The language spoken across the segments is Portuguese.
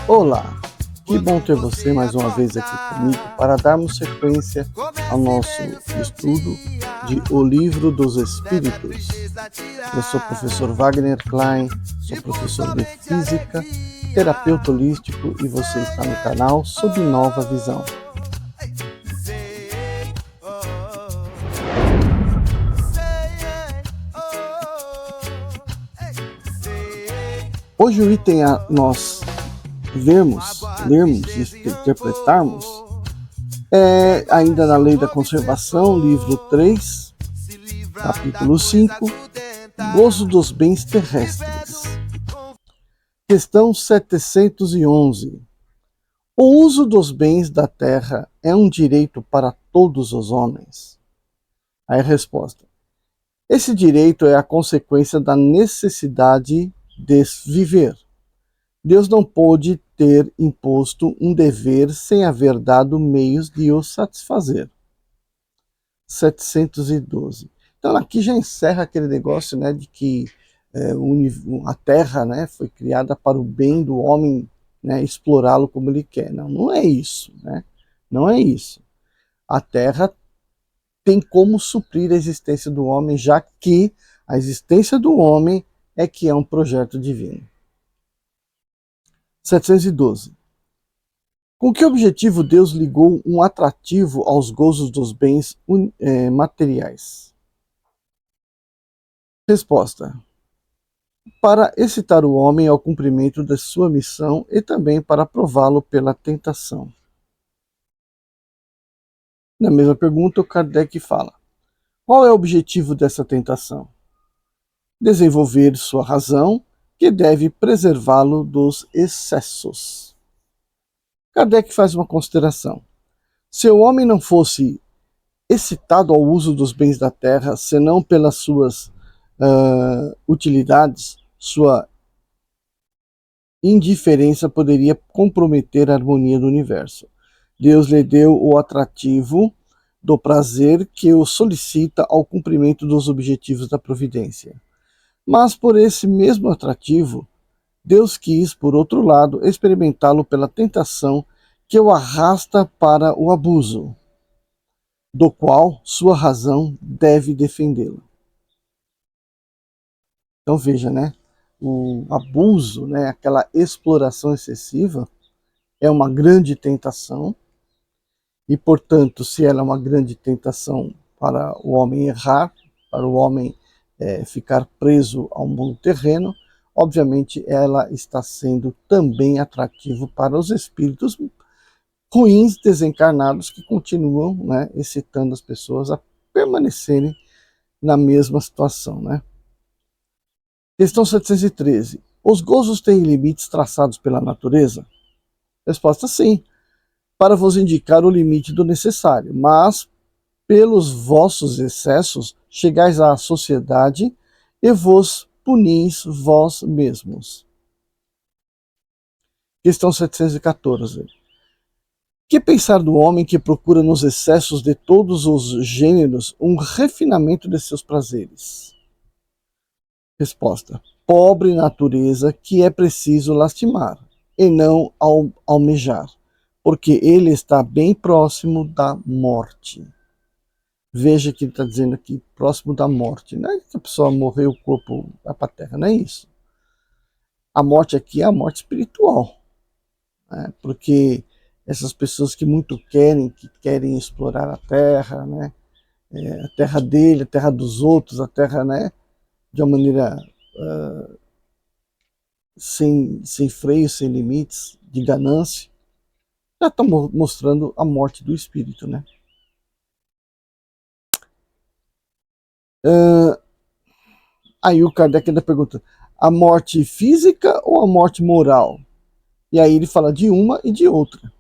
Olá, que bom ter você mais uma vez aqui comigo para darmos sequência ao nosso estudo de O Livro dos Espíritos. Eu sou o professor Wagner Klein, sou professor de Física, terapeuta holístico e você está no canal Sob Nova Visão. Hoje o item a nós lermos e interpretarmos é ainda na Lei da Conservação, livro 3, capítulo 5, Gozo dos Bens Terrestres. Questão 711. O uso dos bens da terra é um direito para todos os homens? Aí a resposta. Esse direito é a consequência da necessidade de viver. Deus não pôde ter imposto um dever sem haver dado meios de o satisfazer. 712. Então aqui já encerra aquele negócio, né, de que a Terra, né, foi criada para o bem do homem, né, explorá-lo como ele quer. Não, não é isso, né? Não é isso. A Terra tem como suprir a existência do homem, já que a existência do homem é que é um projeto divino. 712. Com que objetivo Deus ligou um atrativo aos gozos dos bens materiais? Resposta. Para excitar o homem ao cumprimento de sua missão e também para prová-lo pela tentação. Na mesma pergunta, o Kardec fala: qual é o objetivo dessa tentação? Desenvolver sua razão, que deve preservá-lo dos excessos. Kardec faz uma consideração. Se o homem não fosse excitado ao uso dos bens da terra, senão pelas suas utilidades, sua indiferença poderia comprometer a harmonia do universo. Deus lhe deu o atrativo do prazer que o solicita ao cumprimento dos objetivos da providência. Mas por esse mesmo atrativo, Deus quis, por outro lado, experimentá-lo pela tentação que o arrasta para o abuso, do qual sua razão deve defendê-lo. Então veja, né? O abuso, né, aquela exploração excessiva, é uma grande tentação, e, portanto, se ela é uma grande tentação para o homem errar, para o homem ficar preso ao mundo terreno, obviamente ela está sendo também atrativo para os espíritos ruins desencarnados que continuam, né, excitando as pessoas a permanecerem na mesma situação, né? Questão 713. Os gozos têm limites traçados pela natureza? Resposta: sim, para vos indicar o limite do necessário, mas pelos vossos excessos chegais à sociedade e vos punis vós mesmos. Questão 714. Que pensar do homem que procura nos excessos de todos os gêneros um refinamento de seus prazeres? Resposta: pobre natureza que é preciso lastimar, e não almejar, porque ele está bem próximo da morte. Veja que ele está dizendo aqui, próximo da morte. Não é que a pessoa morreu, o corpo vai para a terra, não é isso. A morte aqui é a morte espiritual, né? Porque essas pessoas que muito que querem explorar a terra, né? A terra dele, a terra dos outros, a terra, né, de uma maneira sem freio, sem limites, de ganância, já está mostrando a morte do espírito, né? Aí o Kardec ainda pergunta: a morte física ou a morte moral? E aí ele fala de uma e de outra.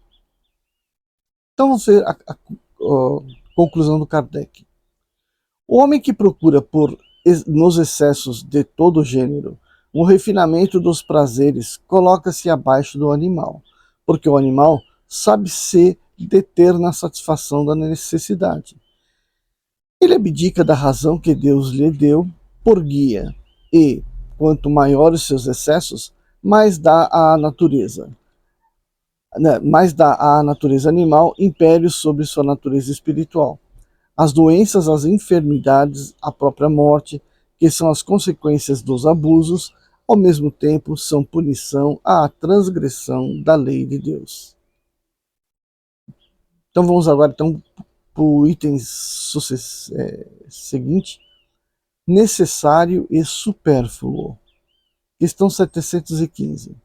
Então vamos ver a conclusão do Kardec. O homem que procura nos excessos de todo gênero O refinamento dos prazeres coloca-se abaixo do animal, porque o animal sabe se deter na satisfação da necessidade. Ele abdica da razão que Deus lhe deu por guia, e, quanto maiores seus excessos, mais dá à natureza. Mais dá à natureza animal império sobre sua natureza espiritual. As doenças, as enfermidades, a própria morte, que são as consequências dos abusos, ao mesmo tempo são punição à transgressão da lei de Deus. Então vamos agora para o item seguinte, necessário e supérfluo. Questão 715.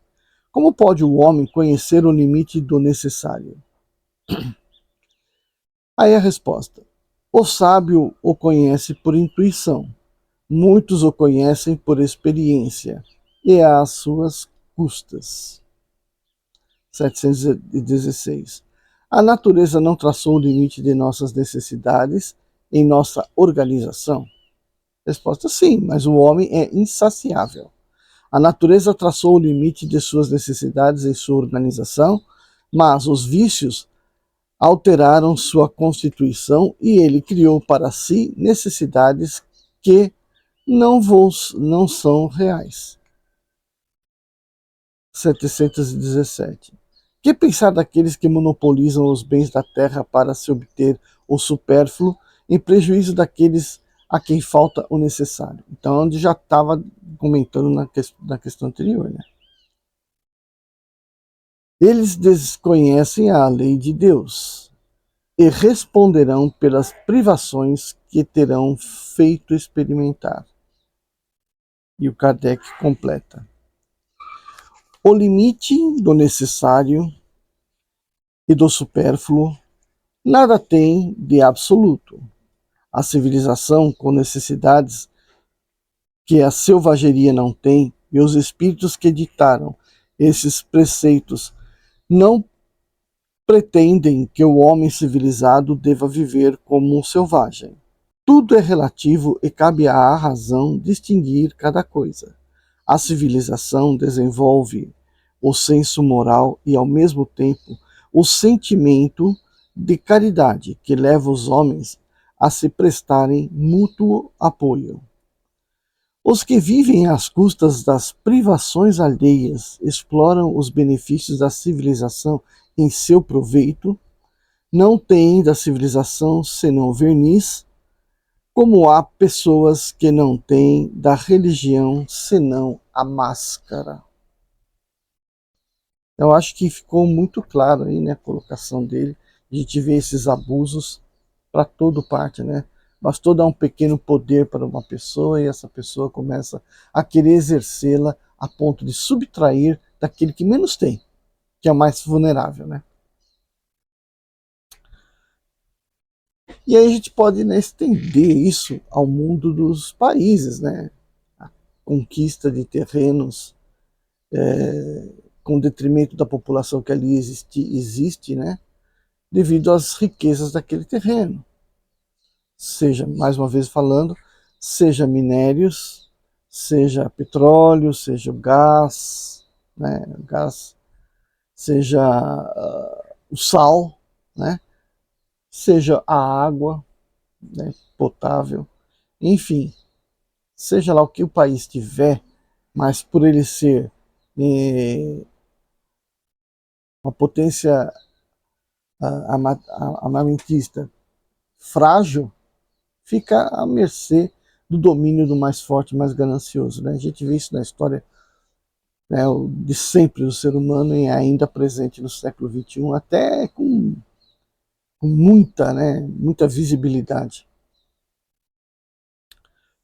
Como pode o homem conhecer o limite do necessário? Aí a resposta. O sábio o conhece por intuição. Muitos o conhecem por experiência e às suas custas. 716. A natureza não traçou o limite de nossas necessidades em nossa organização? Resposta: sim, mas o homem é insaciável. A natureza traçou o limite de suas necessidades em sua organização, mas os vícios alteraram sua constituição e ele criou para si necessidades que não são reais. 717. Que pensar daqueles que monopolizam os bens da terra para se obter o supérfluo, em prejuízo daqueles a quem falta o necessário? Então, onde já estava comentando na questão anterior, né? Eles desconhecem a lei de Deus e responderão pelas privações que terão feito experimentar. E o Kardec completa. O limite do necessário e do supérfluo nada tem de absoluto. A civilização com necessidades que a selvageria não tem e os espíritos que ditaram esses preceitos não pretendem que o homem civilizado deva viver como um selvagem. Tudo é relativo e cabe à razão distinguir cada coisa. A civilização desenvolve o senso moral e, ao mesmo tempo, o sentimento de caridade que leva os homens a se prestarem mútuo apoio. Os que vivem às custas das privações alheias exploram os benefícios da civilização em seu proveito, não têm da civilização senão verniz, como há pessoas que não têm da religião senão a máscara. Eu acho que ficou muito claro aí, né, a colocação dele. A gente vê esses abusos para toda parte, né? Bastou dar um pequeno poder para uma pessoa e essa pessoa começa a querer exercê-la a ponto de subtrair daquele que menos tem, que é o mais vulnerável, né? E aí a gente pode, né, estender isso ao mundo dos países, né? A conquista de terrenos com detrimento da população que ali existe, né? Devido às riquezas daquele terreno. Seja, mais uma vez falando, seja minérios, seja petróleo, seja o gás, né? Gás, seja o sal, né? Seja a água, né, potável, enfim, seja lá o que o país tiver, mas por ele ser uma potência armamentista frágil, fica à mercê do domínio do mais forte e mais ganancioso, né? A gente vê isso na história, né, de sempre do ser humano e ainda presente no século XXI, até com muita, né, muita visibilidade.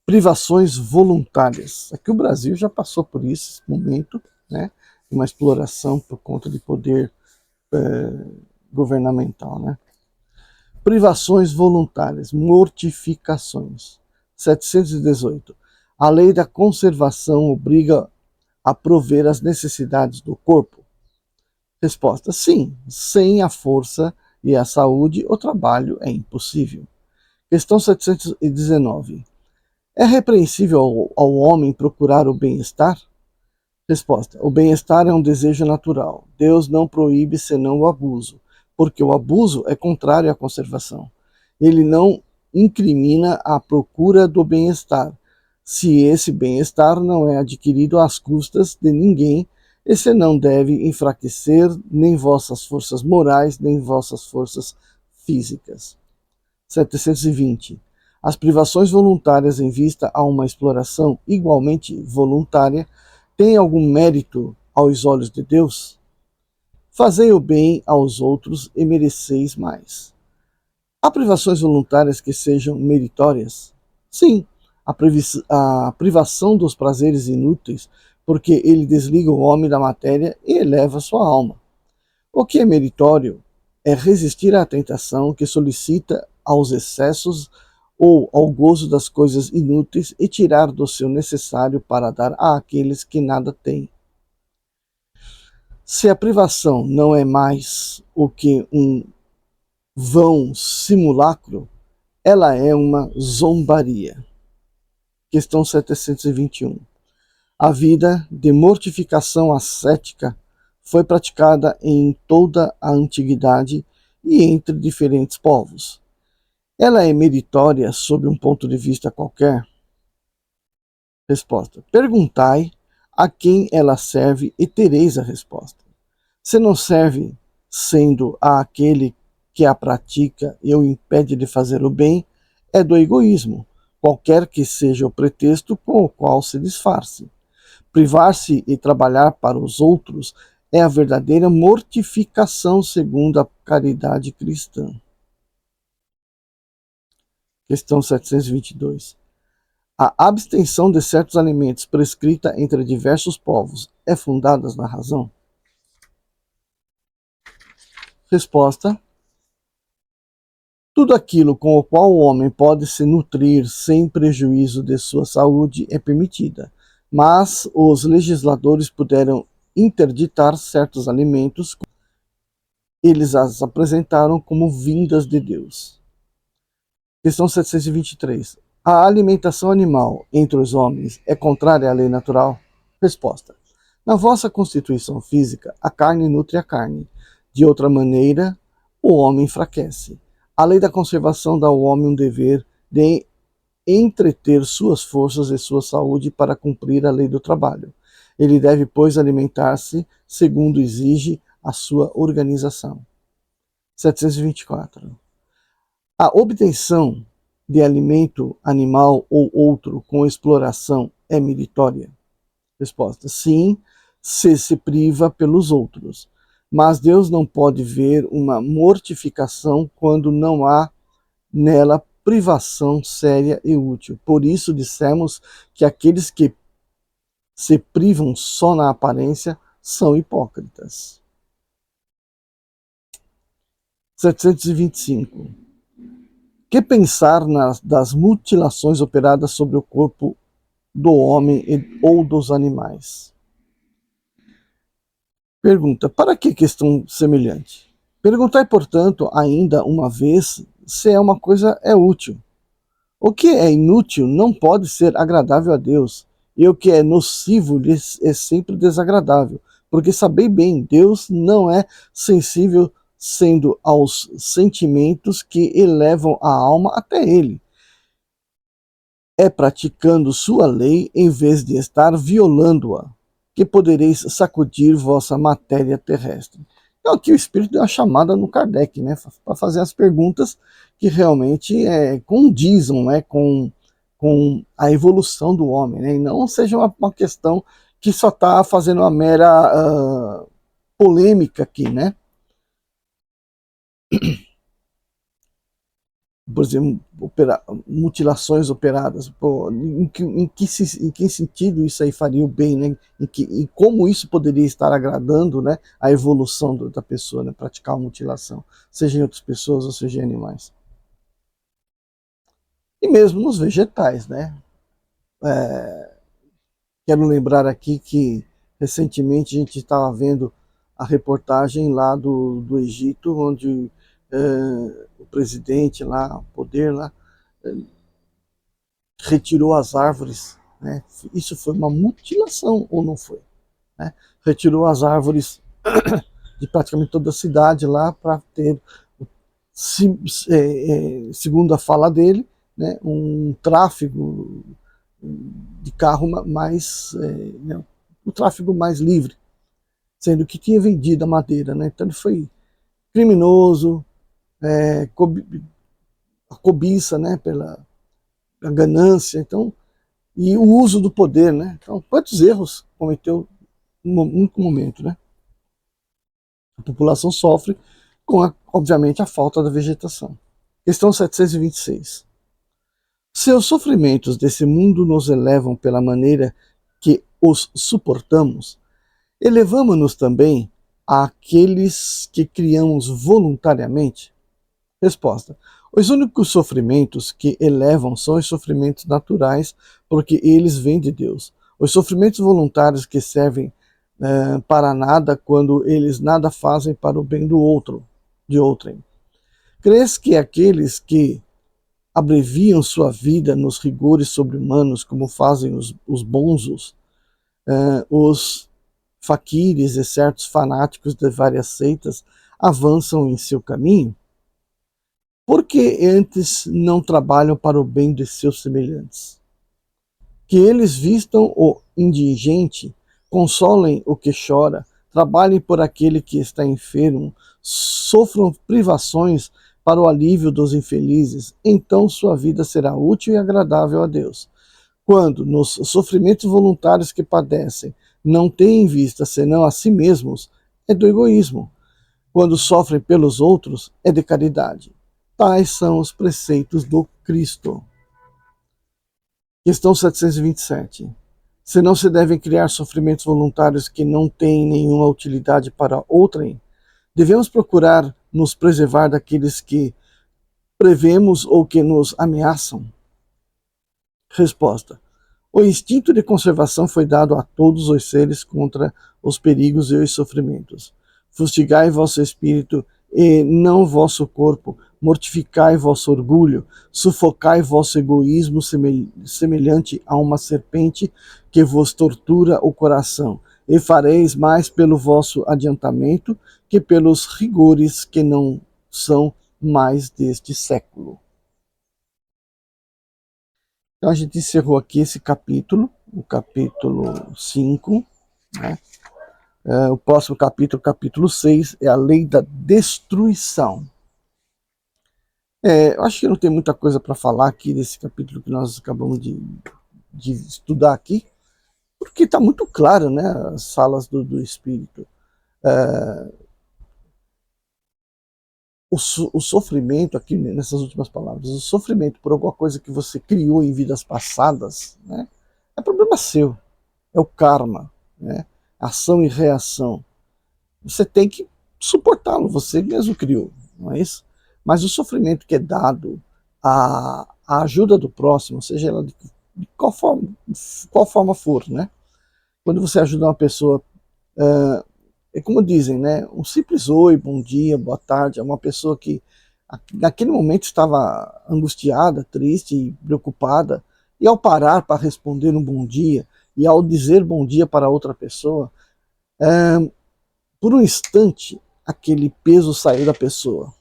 Privações voluntárias. Aqui o Brasil já passou por isso, esse momento, né, de uma exploração por conta de poder governamental, né? Privações voluntárias, mortificações. 718. A lei da conservação obriga a prover as necessidades do corpo? Resposta: sim. Sem a força e a saúde, o trabalho é impossível. Questão 719. É repreensível ao homem procurar o bem-estar? Resposta. O bem-estar é um desejo natural. Deus não proíbe senão o abuso, porque o abuso é contrário à conservação. Ele não incrimina a procura do bem-estar, se esse bem-estar não é adquirido às custas de ninguém, esse não deve enfraquecer nem vossas forças morais, nem vossas forças físicas. 720. As privações voluntárias em vista a uma exploração igualmente voluntária têm algum mérito aos olhos de Deus? Fazei o bem aos outros e mereceis mais. Há privações voluntárias que sejam meritórias? Sim, a privação dos prazeres inúteis, porque ele desliga o homem da matéria e eleva sua alma. O que é meritório é resistir à tentação que solicita aos excessos ou ao gozo das coisas inúteis e tirar do seu necessário para dar àqueles que nada têm. Se a privação não é mais o que um vão simulacro, ela é uma zombaria. Questão 721. A vida de mortificação ascética foi praticada em toda a antiguidade e entre diferentes povos. Ela é meritória sob um ponto de vista qualquer? Resposta. Perguntai a quem ela serve e tereis a resposta. Se não serve, sendo a aquele que a pratica e o impede de fazer o bem, é do egoísmo, qualquer que seja o pretexto com o qual se disfarce. Privar-se e trabalhar para os outros é a verdadeira mortificação segundo a caridade cristã. Questão 722. A abstenção de certos alimentos prescrita entre diversos povos é fundada na razão? Resposta. Tudo aquilo com o qual o homem pode se nutrir sem prejuízo de sua saúde é permitida, mas os legisladores puderam interditar certos alimentos. Eles as apresentaram como vindas de Deus. Questão 723. A alimentação animal entre os homens é contrária à lei natural? Resposta. Na vossa constituição física, a carne nutre a carne. De outra maneira, o homem enfraquece. A lei da conservação dá ao homem um dever de entreter suas forças e sua saúde para cumprir a lei do trabalho. Ele deve, pois, alimentar-se segundo exige a sua organização. 724. A obtenção de alimento animal ou outro com exploração é meritória? Resposta. Sim, se priva pelos outros. Mas Deus não pode ver uma mortificação quando não há nela privação séria e útil. Por isso dissemos que aqueles que se privam só na aparência são hipócritas. 725. Que pensar das mutilações operadas sobre o corpo do homem ou dos animais? Pergunta. Para que questão semelhante? Perguntai, portanto, ainda uma vez, se é uma coisa é útil. O que é inútil não pode ser agradável a Deus, e o que é nocivo lhes é sempre desagradável, porque sabei bem, Deus não é sensível sendo aos sentimentos que elevam a alma até ele. É praticando sua lei em vez de estar violando-a, que podereis sacudir vossa matéria terrestre. Então aqui o Espírito deu uma chamada no Kardec, né, para fazer as perguntas que realmente condizam, né, com a evolução do homem, né, e não seja uma questão que só está fazendo uma mera polêmica aqui, né? Por exemplo, mutilações operadas, pô, em que sentido isso aí faria o bem, né? Em como isso poderia estar agradando, né, a evolução da pessoa, né, praticar a mutilação, seja em outras pessoas ou seja em animais. E mesmo nos vegetais, né? Quero lembrar aqui que recentemente a gente estava vendo a reportagem lá do Egito, onde o presidente lá, o poder lá, retirou as árvores, né? Isso foi uma mutilação ou não foi? né? Retirou as árvores de praticamente toda a cidade lá para ter, segundo a fala dele, né, um tráfego de carro mais, né, o tráfego mais livre, sendo que tinha vendido a madeira, né? Então ele foi criminoso, a cobiça, né, pela a ganância, então, e o uso do poder, né? Então, quantos erros cometeu num único momento, né? A população sofre com, obviamente, a falta da vegetação. Questão 726. Seus sofrimentos desse mundo nos elevam pela maneira que os suportamos, elevamos-nos também àqueles que criamos voluntariamente? Resposta. Os únicos sofrimentos que elevam são os sofrimentos naturais, porque eles vêm de Deus. Os sofrimentos voluntários que servem para nada, quando eles nada fazem para o bem do outro, de outrem. Crês que aqueles que abreviam sua vida nos rigores sobre-humanos, como fazem os bonzos, os faquires e certos fanáticos de várias seitas, avançam em seu caminho? Por que antes não trabalham para o bem de seus semelhantes? Que eles vistam o indigente, consolem o que chora, trabalhem por aquele que está enfermo, sofram privações para o alívio dos infelizes, então sua vida será útil e agradável a Deus. Quando, nos sofrimentos voluntários que padecem, não têm em vista senão a si mesmos, é do egoísmo. Quando sofrem pelos outros, é de caridade. Tais são os preceitos do Cristo. Questão 727. Se não se devem criar sofrimentos voluntários que não têm nenhuma utilidade para outrem, devemos procurar nos preservar daqueles que prevemos ou que nos ameaçam? Resposta. O instinto de conservação foi dado a todos os seres contra os perigos e os sofrimentos. Fustigai vosso espírito e não vosso corpo, mortificai vosso orgulho, sufocai vosso egoísmo semelhante a uma serpente que vos tortura o coração, e fareis mais pelo vosso adiantamento que pelos rigores que não são mais deste século. Então a gente encerrou aqui esse capítulo, o capítulo 5, né? O próximo capítulo, capítulo 6, é a lei da destruição. Eu acho que não tem muita coisa para falar aqui desse capítulo que nós acabamos de estudar aqui, porque está muito claro, né, as falas do Espírito. O sofrimento, aqui nessas últimas palavras, o sofrimento por alguma coisa que você criou em vidas passadas, né, é problema seu, é o karma, né, ação e reação. Você tem que suportá-lo, você mesmo criou, não é isso? Mas o sofrimento que é dado, a ajuda do próximo, seja ela de qual forma for, né? Quando você ajuda uma pessoa, é como dizem, né? Um simples oi, bom dia, boa tarde, é uma pessoa que naquele momento estava angustiada, triste, preocupada, e ao parar para responder um bom dia, e ao dizer bom dia para outra pessoa, por um instante, aquele peso saiu da pessoa.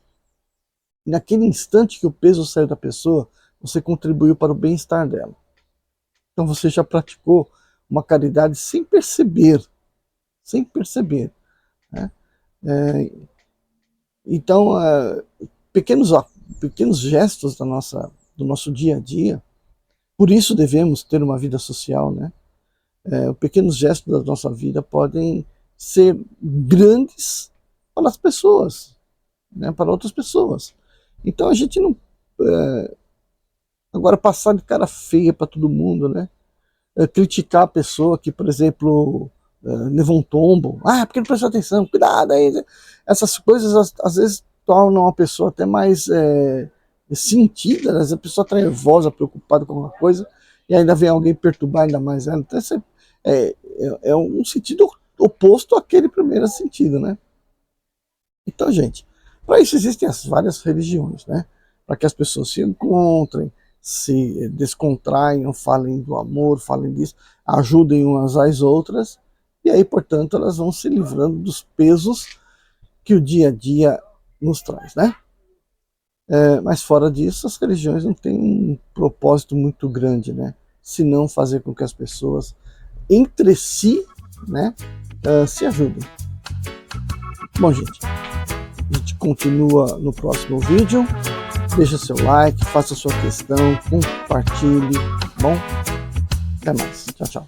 E naquele instante que o peso saiu da pessoa, você contribuiu para o bem-estar dela. Então você já praticou uma caridade sem perceber. Sem perceber. Né? Então, pequenos gestos do nosso dia a dia, por isso devemos ter uma vida social, né? Pequenos gestos da nossa vida podem ser grandes para as pessoas, né? Para outras pessoas. Então a gente não... agora passar de cara feia para todo mundo, né? Criticar a pessoa que, por exemplo, levou um tombo. Ah, porque não prestou atenção, cuidado aí. Essas coisas às vezes tornam a pessoa até mais sentida, né? A pessoa está nervosa, preocupada com alguma coisa, e ainda vem alguém perturbar ainda mais ela. Então é um sentido oposto àquele primeiro sentido, né? Então, gente, para isso existem as várias religiões, né? Para que as pessoas se encontrem, se descontraiam, falem do amor, falem disso, ajudem umas às outras E aí, portanto, elas vão se livrando dos pesos que o dia a dia nos traz, né? Mas fora disso, as religiões não têm um propósito muito grande, né? Se não fazer com que as pessoas entre si, né, se ajudem. Bom, gente, a gente continua no próximo vídeo. Deixa seu like, faça sua questão, compartilhe, tá bom? Até mais. Tchau, tchau.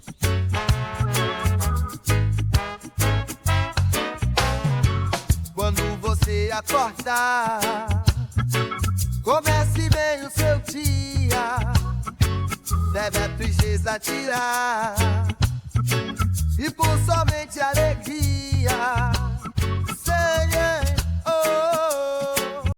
Quando você acordar, comece bem o seu dia, deve a tristeza tirar, e por somente alegria, Senhor, oh.